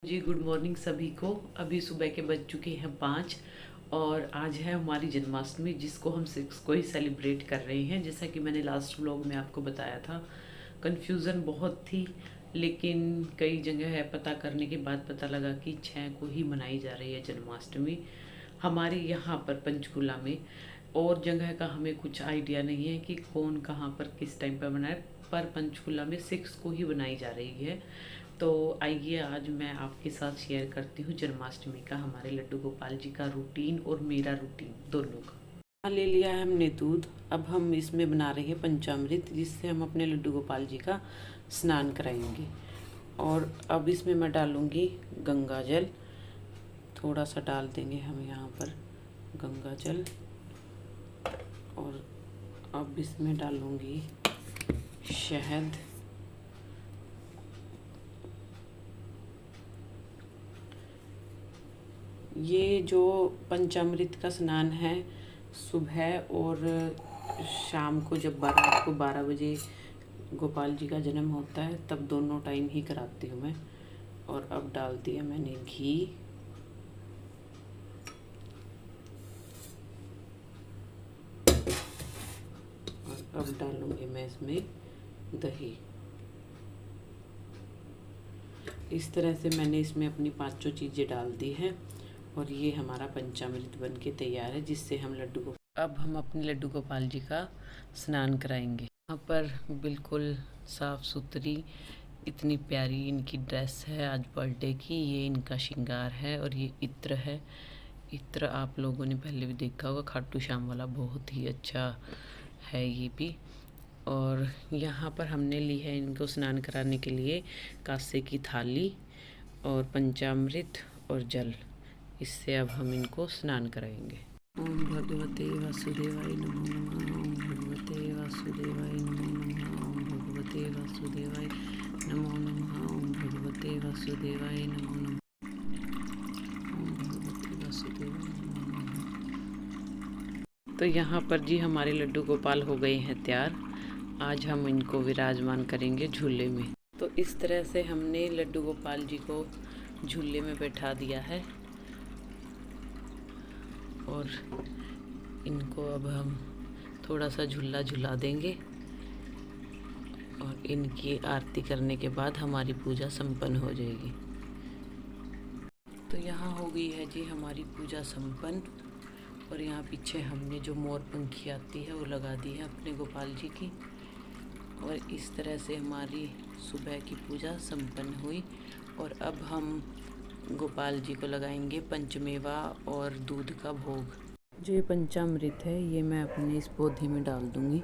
जी good morning सभी को। अभी सुबह के बज चुके हैं 5 और आज है हमारी जन्माष्टमी, जिसको हम 6 को ही सेलिब्रेट कर रहे हैं। जैसा कि मैंने लास्ट व्लॉग में आपको बताया था, कन्फ्यूज़न बहुत थी, लेकिन कई जगह है पता करने के बाद पता लगा कि 6 को ही मनाई जा रही है जन्माष्टमी हमारे यहाँ पर पंचकुला में। और जगह का हमें कुछ आइडिया नहीं है कि कौन कहाँ पर किस टाइम पर बनाए, पर पंचकुला में 6 को ही बनाई जा रही है। तो आइए आज मैं आपके साथ शेयर करती हूँ जन्माष्टमी का, हमारे लड्डू गोपाल जी का रूटीन और मेरा रूटीन दोनों का। ले लिया है हमने दूध। अब हम इसमें बना रहे हैं पंचामृत, जिससे हम अपने लड्डू गोपाल जी का स्नान कराएंगे। और अब इसमें मैं डालूँगी गंगा जल, थोड़ा सा डाल देंगे हम यहाँ पर गंगा जल। और अब इसमें डालूँगी शहद, ये जो पंचामृत का स्नान है सुबह और शाम को, जब रात को 12 बजे गोपाल जी का जन्म होता है तब दोनों टाइम ही कराती हूँ मैं। और अब डाल दिया मैंने घी, और अब डालूँगी मैं इसमें दही। इस तरह से मैंने इसमें अपनी 5 चीज़ें डाल दी हैं और ये हमारा पंचामृत बन के तैयार है, जिससे हम अब हम अपने लड्डू गोपाल जी का स्नान कराएंगे। यहाँ पर बिल्कुल साफ़ सुथरी इतनी प्यारी इनकी ड्रेस है आज बर्थडे की। ये इनका श्रृंगार है और ये इत्र है। इत्र आप लोगों ने पहले भी देखा होगा, खाटू श्याम वाला, बहुत ही अच्छा है ये भी। और यहाँ पर हमने ली है इनको स्नान कराने के लिए कांसे की थाली और पंचामृत और जल। इससे अब हम इनको स्नान कराएंगे। ओम भगवते वासुदेवाय नमो नमः। ओम भगवते वासुदेवाय नमो नमः। ओम भगवते वासुदेवाय नमो नमः। ओम भगवते वासुदेवाय नमो नमः। ओम भगवते वासुदेवाय नमो नमः। तो यहाँ पर जी हमारे लड्डू गोपाल हो गए हैं तैयार। आज हम इनको विराजमान करेंगे झूले में। तो इस तरह से हमने लड्डू गोपाल जी को झूले में बैठा दिया है और इनको अब हम थोड़ा सा झूला झुला देंगे और इनकी आरती करने के बाद हमारी पूजा संपन्न हो जाएगी। तो यहाँ हो गई है जी हमारी पूजा संपन्न। और यहाँ पीछे हमने जो मोर पंखी आती है वो लगा दी है अपने गोपाल जी की। और इस तरह से हमारी सुबह की पूजा संपन्न हुई। और अब हम गोपाल जी को लगाएंगे पंचमेवा और दूध का भोग। जो ये पंचामृत है ये मैं अपने इस पौधे में डाल दूँगी,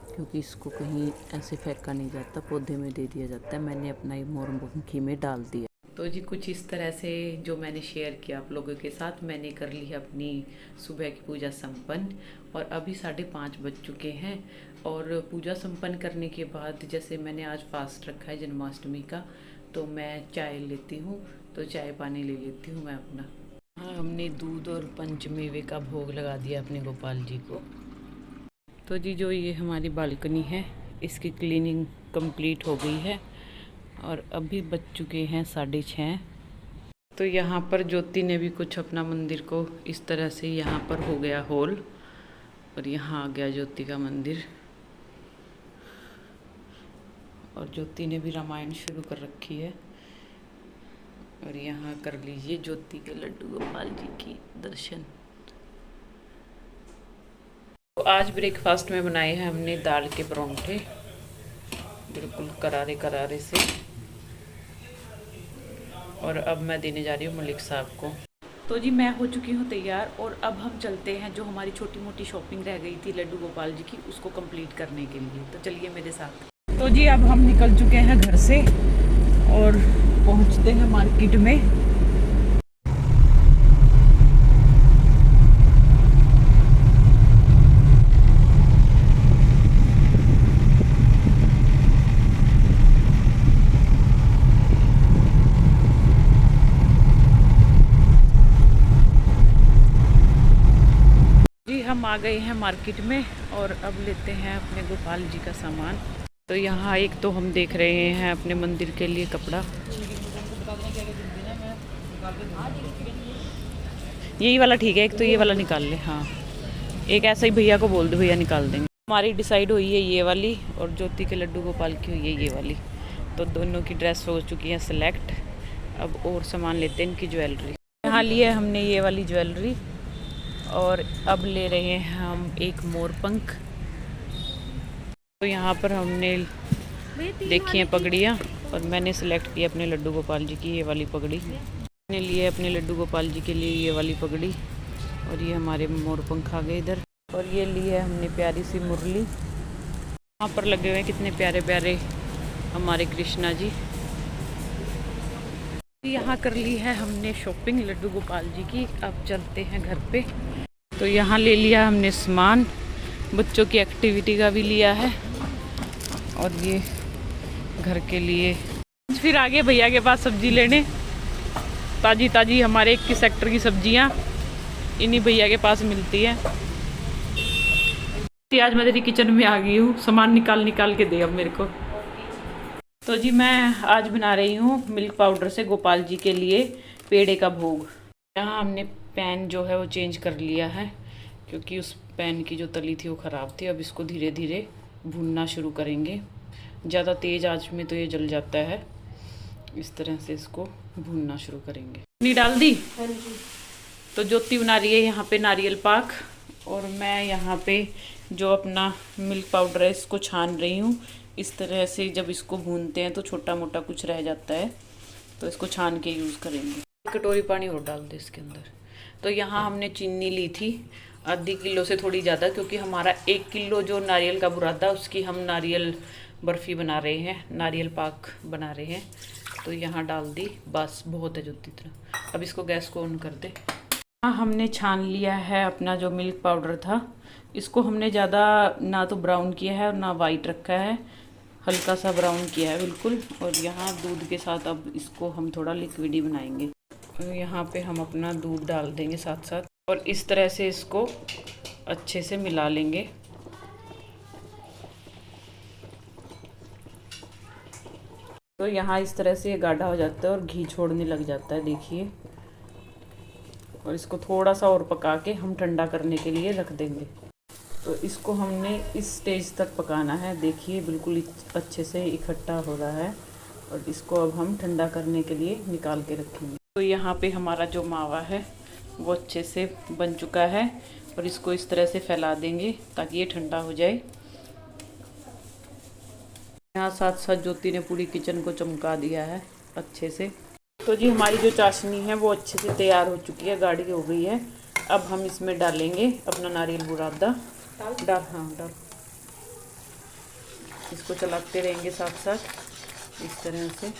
क्योंकि इसको कहीं ऐसे फेंका नहीं जाता, पौधे में दे दिया जाता है। मैंने अपना ये मोर पंखी में डाल दिया। तो जी कुछ इस तरह से जो मैंने शेयर किया आप लोगों के साथ, मैंने कर ली है अपनी सुबह की पूजा संपन्न। और अभी 5:30 बज चुके हैं। और पूजा संपन्न करने के बाद, जैसे मैंने आज फास्ट रखा है जन्माष्टमी का, तो मैं चाय लेती हूँ, तो चाय पानी ले लेती हूँ मैं अपना। हाँ, हमने दूध और पंचमेवे का भोग लगा दिया अपने गोपाल जी को। तो जी जो ये हमारी बालकनी है इसकी क्लीनिंग कंप्लीट हो गई है और अभी बज चुके हैं 6:30। तो यहाँ पर ज्योति ने भी कुछ अपना मंदिर को इस तरह से, यहाँ पर हो गया हॉल और यहाँ आ गया ज्योति का मंदिर। और ज्योति ने भी रामायण शुरू कर रखी है। और यहाँ कर लीजिए ज्योति के लड्डू गोपाल जी की दर्शन। तो आज ब्रेकफास्ट में बनाए हैं हमने दाल के परोंठे, बिल्कुल करारे करारे से। और अब मैं देने जा रही हूँ मलिक साहब को। तो जी मैं हो चुकी हूँ तैयार और अब हम चलते हैं, जो हमारी छोटी मोटी शॉपिंग रह गई थी लड्डू गोपाल जी की, उसको कंप्लीट करने के लिए। तो चलिए मेरे साथ। तो जी अब हम निकल चुके हैं घर से और पहुँचते हैं मार्केट में। हम आ गए हैं मार्केट में और अब लेते हैं अपने गोपाल जी का सामान। तो यहाँ एक तो हम देख रहे हैं अपने मंदिर के लिए कपड़ा, यही वाला ठीक है, एक तो ये वाला निकाल ले। हाँ, एक ऐसा ही भैया को बोल दो, भैया निकाल देंगे। हमारी डिसाइड हुई है ये वाली, और ज्योति के लड्डू गोपाल की हुई है ये वाली। तो दोनों की ड्रेस हो चुकी है सिलेक्ट। अब और सामान लेते हैं इनकी ज्वेलरी। यहाँ लिए हमने ये वाली ज्वेलरी, और अब ले रहे हैं हम एक मोर पंख। तो यहाँ पर हमने देखी हैं पगड़ियाँ, और मैंने सिलेक्ट किया अपने लड्डू गोपाल जी की ये वाली पगड़ी। मैंने लिए अपने लड्डू गोपाल जी के लिए ये वाली पगड़ी, और ये हमारे मोर पंख आ गए इधर। और ये लिए हमने प्यारी सी मुरली। वहाँ पर लगे हुए हैं कितने प्यारे प्यारे हमारे कृष्णा जी। यहाँ कर ली है हमने शॉपिंग लड्डू गोपाल जी की। अब चलते हैं घर पे। तो यहाँ ले लिया हमने सामान, बच्चों की एक्टिविटी का भी लिया है, और ये घर के लिए। फिर आगे भैया के पास सब्जी लेने, ताजी ताजी हमारे 21 सेक्टर की सब्जियाँ इन्हीं भैया के पास मिलती है। आज मैं तेरी किचन में आ गई हूँ, सामान निकाल निकाल के दे अब मेरे को। तो जी मैं आज बना रही हूँ मिल्क पाउडर से गोपाल जी के लिए पेड़े का भोग। यहाँ हमने पैन जो है वो चेंज कर लिया है, क्योंकि उस पैन की जो तली थी वो ख़राब थी। अब इसको धीरे धीरे भूनना शुरू करेंगे। ज़्यादा तेज़ आंच में तो ये जल जाता है, इस तरह से इसको भूनना शुरू करेंगे। नहीं डाल दी? तो ज्योति बना रही है यहाँ पे नारियल पाक, और मैं यहाँ पे जो अपना मिल्क पाउडर है इसको छान रही हूँ। इस तरह से जब इसको भूनते हैं तो छोटा मोटा कुछ रह जाता है, तो इसको छान के यूज़ करेंगे। कटोरी पानी और डाल दे इसके अंदर। तो यहाँ हमने चीनी ली थी आधी किलो से थोड़ी ज़्यादा, क्योंकि हमारा 1 किलो जो नारियल का बुरादा उसकी हम नारियल बर्फ़ी बना रहे हैं, नारियल पाक बना रहे हैं। तो यहाँ डाल दी, बस बहुत है ज्योति इतना। अब इसको गैस को ऑन कर दे। हाँ, हमने छान लिया है अपना जो मिल्क पाउडर था। इसको हमने ज़्यादा ना तो ब्राउन किया है और ना वाइट रखा है, हल्का सा ब्राउन किया है बिल्कुल। और यहाँ दूध के साथ अब इसको हम थोड़ा लिक्विड ही बनाएंगे। और यहाँ पे हम अपना दूध डाल देंगे साथ साथ, और इस तरह से इसको अच्छे से मिला लेंगे। तो यहाँ इस तरह से ये गाढ़ा हो जाता है और घी छोड़ने लग जाता है, देखिए। और इसको थोड़ा सा और पका के हम ठंडा करने के लिए रख देंगे। तो इसको हमने इस स्टेज तक पकाना है, देखिए बिल्कुल अच्छे से इकट्ठा हो रहा है। और इसको अब हम ठंडा करने के लिए निकाल के रखेंगे। तो यहाँ पे हमारा जो मावा है वो अच्छे से बन चुका है, और इसको इस तरह से फैला देंगे ताकि ये ठंडा हो जाए। यहाँ साथ साथ ज्योति ने पूरी किचन को चमका दिया है अच्छे से। तो जी हमारी जो चाशनी है वो अच्छे से तैयार हो चुकी है, गाढ़ी हो गई है। अब हम इसमें डालेंगे अपना नारियल बुरादा। डाल, हाँ डाल। इसको चलाते रहेंगे साथ साथ इस तरह से,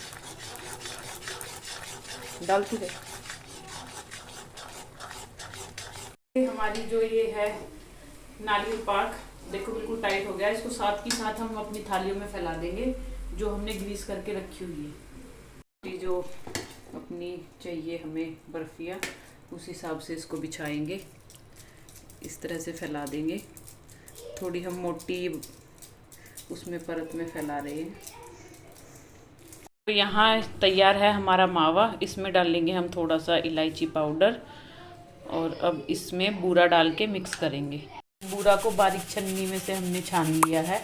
डालती रहे। हमारी जो ये है नारियल पाक, देखो बिल्कुल टाइट हो गया। इसको साथ ही साथ हम अपनी थालियों में फैला देंगे जो हमने ग्रीस करके रखी हुई है। जो अपनी चाहिए हमें बर्फियाँ, उस हिसाब से इसको बिछाएंगे, इस तरह से फैला देंगे। थोड़ी हम मोटी उसमें परत में फैला रहे हैं। तो यहाँ तैयार है हमारा मावा। इसमें डालेंगे हम थोड़ा सा इलायची पाउडर, और अब इसमें बूरा डाल के मिक्स करेंगे। बूरा को बारीक छन्नी में से हमने छान लिया है।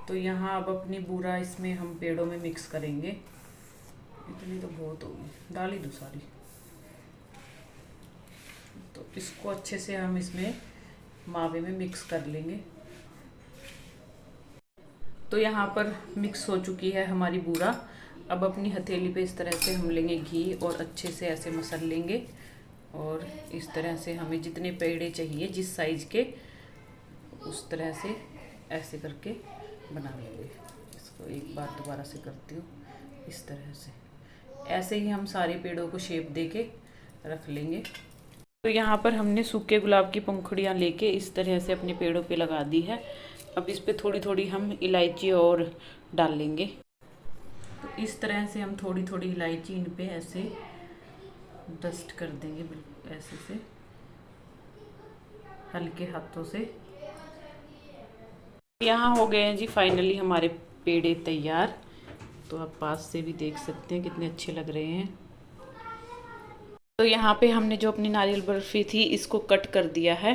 तो यहाँ अब अपनी बूरा इसमें हम पेड़ों में मिक्स करेंगे। इतनी तो बहुत होगी, डाल ही दो सारी। तो इसको अच्छे से हम इसमें मावे में मिक्स कर लेंगे। तो यहाँ पर मिक्स हो चुकी है हमारी बूरा। अब अपनी हथेली पे इस तरह से हम लेंगे घी, और अच्छे से ऐसे मसल लेंगे। और इस तरह से हमें जितने पेड़े चाहिए जिस साइज़ के, उस तरह से ऐसे करके बना लेंगे। इसको एक बार दोबारा से करती हूँ, इस तरह से ऐसे ही हम सारे पेड़ों को शेप देके रख लेंगे। तो यहाँ पर हमने सूखे गुलाब की पंखुड़ियाँ लेके इस तरह से अपने पेड़ों पे लगा दी है। अब इस पे थोड़ी थोड़ी हम इलायची और डाल लेंगे। तो इस तरह से हम थोड़ी थोड़ी इलायची इन पे ऐसे डस्ट कर देंगे, बिल्कुल ऐसे से हल्के हाथों से। यहाँ हो गए हैं जी फाइनली हमारे पेड़े तैयार। तो आप पास से भी देख सकते हैं कितने अच्छे लग रहे हैं। तो यहाँ पे हमने जो अपनी नारियल बर्फ़ी थी इसको कट कर दिया है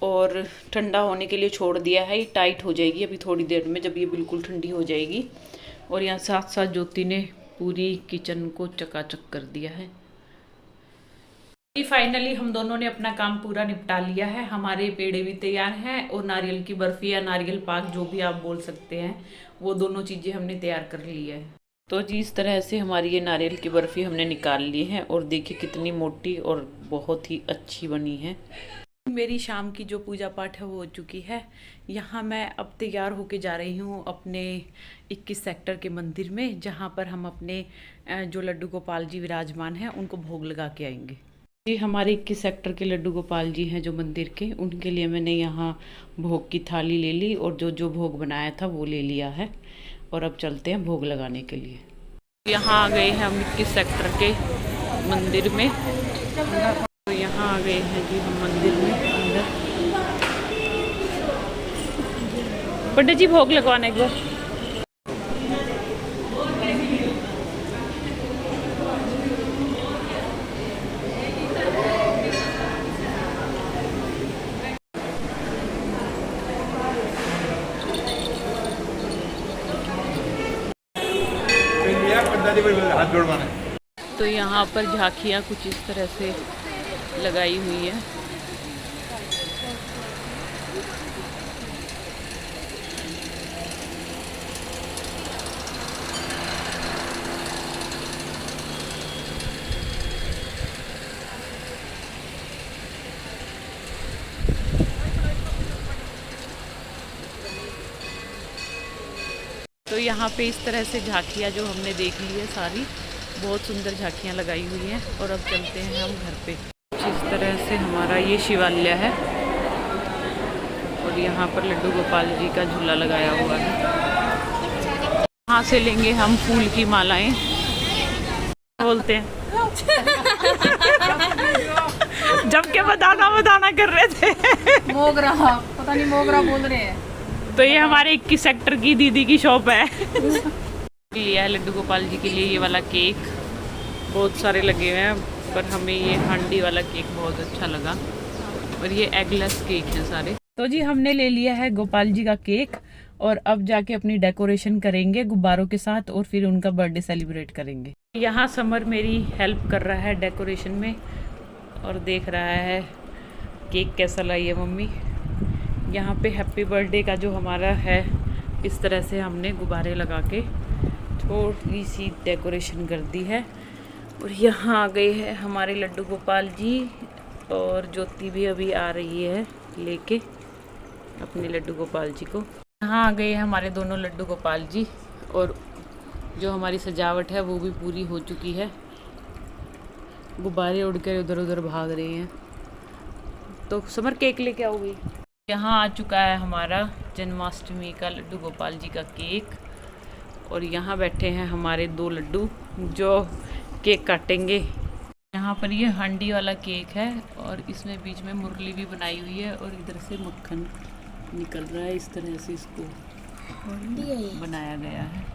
और ठंडा होने के लिए छोड़ दिया है। ये टाइट हो जाएगी अभी थोड़ी देर में, जब ये बिल्कुल ठंडी हो जाएगी। और यहाँ साथ साथ ज्योति ने पूरी किचन को चकाचक कर दिया है। फाइनली हम दोनों ने अपना काम पूरा निपटा लिया है। हमारे पेड़े भी तैयार हैं और नारियल की बर्फ़ी या नारियल पाक जो भी आप बोल सकते हैं, वो दोनों चीज़ें हमने तैयार कर ली है। तो जी इस तरह से हमारी ये नारियल की बर्फ़ी हमने निकाल ली है और देखिए कितनी मोटी और बहुत ही अच्छी बनी है। मेरी शाम की जो पूजा पाठ है वो हो चुकी है। यहाँ मैं अब तैयार होके जा रही हूँ अपने 21 सेक्टर के मंदिर में, जहाँ पर हम अपने जो लड्डू गोपाल जी विराजमान हैं उनको भोग लगा के आएंगे। जी हमारे 21 सेक्टर के लड्डू गोपाल जी हैं जो मंदिर के, उनके लिए मैंने यहाँ भोग की थाली ले ली और जो जो भोग बनाया था वो ले लिया है और अब चलते हैं भोग लगाने के लिए। यहाँ आ गए हैं हम 21 सेक्टर के मंदिर में। तो यहाँ आ गए हैं जी हम मंदिर में अंदर। पंडित जी भोग लगवाना एक बार। हाथ जोड़वाना। तो यहाँ पर झांकियाँ कुछ इस तरह से लगाई हुई है। तो यहाँ पे इस तरह से झांकियाँ जो हमने देख ली है सारी, बहुत सुंदर झांकियाँ लगाई हुई हैं। और अब चलते हैं हम घर पे। इस तरह से हमारा ये शिवालय है और यहाँ पर लड्डू गोपाल जी का झूला लगाया हुआ है। यहाँ से लेंगे हम फूल की मालाएं, बोलते हैं जब के बताना कर रहे थे मोगरा, पता नहीं मोगरा बोल रहे हैं। तो ये हमारे 21 सेक्टर की दीदी की शॉप है। लिया है लड्डू गोपाल जी के लिए ये वाला केक, बहुत सारे लगे हुए हैं पर हमें ये हांडी वाला केक बहुत अच्छा लगा और ये एगलेस केक है सारे। तो जी हमने ले लिया है गोपाल जी का केक और अब जाके अपनी डेकोरेशन करेंगे गुब्बारों के साथ और फिर उनका बर्थडे सेलिब्रेट करेंगे। यहाँ समर मेरी हेल्प कर रहा है डेकोरेशन में और देख रहा है केक कैसा लाई है मम्मी। यहाँ पे हैप्पी बर्थडे का जो हमारा है इस तरह से हमने गुब्बारे लगा के थोड़ी सी डेकोरेशन कर दी है। और यहाँ आ गए हैं हमारे लड्डू गोपाल जी और ज्योति भी अभी आ रही है लेके अपने लड्डू गोपाल जी को। यहाँ आ गए हैं हमारे दोनों लड्डू गोपाल जी और जो हमारी सजावट है वो भी पूरी हो चुकी है। गुब्बारे उड़कर इधर उधर भाग रहे हैं। तो समर केक लेके आओगी। यहाँ आ चुका है हमारा जन्माष्टमी का लड्डू गोपाल जी का केक और यहाँ बैठे हैं हमारे 2 लड्डू जो केक काटेंगे। यहाँ पर ये हांडी वाला केक है और इसमें बीच में मुरली भी बनाई हुई है और इधर से मक्खन निकल रहा है। इस तरह से इसको बनाया गया है।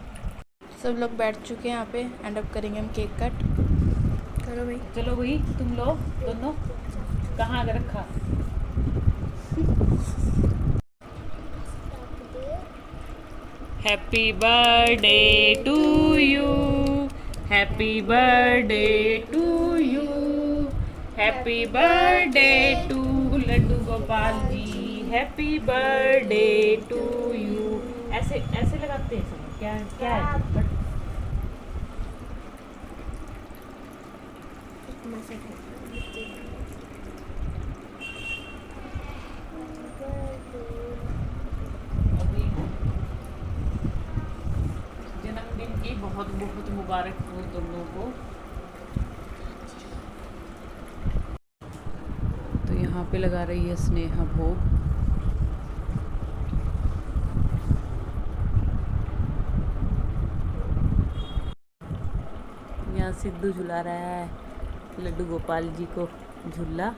सब लोग बैठ चुके हैं यहाँ पे, एंड अप करेंगे हम केक कट। करो भाई, चलो भाई तुम लोग दोनों कहाँ आगे रखा। Happy birthday to you, happy birthday to you, happy birthday to Laddu Gopal ji, happy birthday to you. ऐसे ऐसे लगाते हैं सब। क्या क्या है? जन्मदिन की बहुत बहुत मुबारक हो दोनों को। तो यहाँ पे लगा रही है स्नेहा भोग। यहाँ सिद्धू झुला रहा है लड्डू गोपाल जी को झूला।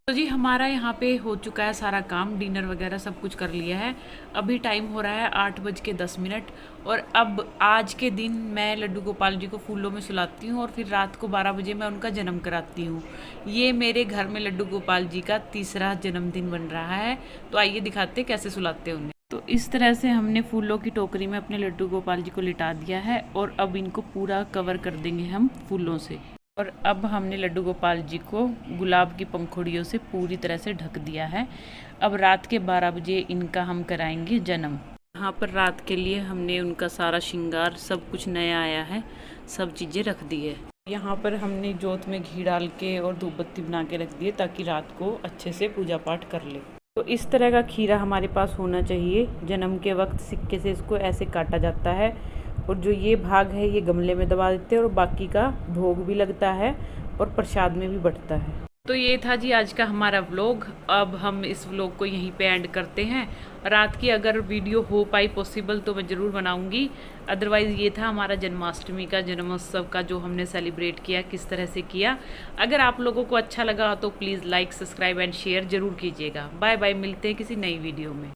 तो जी हमारा यहाँ पे हो चुका है सारा काम, डिनर वगैरह सब कुछ कर लिया है। अभी टाइम हो रहा है 8:10 और अब आज के दिन मैं लड्डू गोपाल जी को फूलों में सुलाती हूँ और फिर रात को 12 बजे मैं उनका जन्म कराती हूँ। ये मेरे घर में लड्डू गोपाल जी का तीसरा जन्मदिन बन रहा है। तो आइए दिखाते कैसे सुलाते हैं उन्हें। तो इस तरह से हमने फूलों की टोकरी में अपने लड्डू गोपाल जी को लिटा दिया है और अब इनको पूरा कवर कर देंगे हम फूलों से। और अब हमने लड्डू गोपाल जी को गुलाब की पंखुड़ियों से पूरी तरह से ढक दिया है। अब रात के 12 बजे इनका हम कराएंगे जन्म। यहाँ पर रात के लिए हमने उनका सारा श्रृंगार, सब कुछ नया आया है, सब चीज़ें रख दी है। यहाँ पर हमने जोत में घी डाल के और धूप बत्ती बना के रख दिए ताकि रात को अच्छे से पूजा पाठ कर ले। तो इस तरह का खीरा हमारे पास होना चाहिए। जन्म के वक्त सिक्के से इसको ऐसे काटा जाता है और जो ये भाग है ये गमले में दबा देते हैं और बाकी का भोग भी लगता है और प्रसाद में भी बंटता है। तो ये था जी आज का हमारा व्लॉग। अब हम इस व्लॉग को यहीं पे एंड करते हैं। रात की अगर वीडियो हो पाई पॉसिबल तो मैं ज़रूर बनाऊंगी। अदरवाइज़ ये था हमारा जन्माष्टमी का, जन्मोत्सव का जो हमने सेलिब्रेट किया, किस तरह से किया। अगर आप लोगों को अच्छा लगा तो please like, subscribe and share ज़रूर कीजिएगा। बाय बाय, मिलते हैं किसी नई वीडियो में।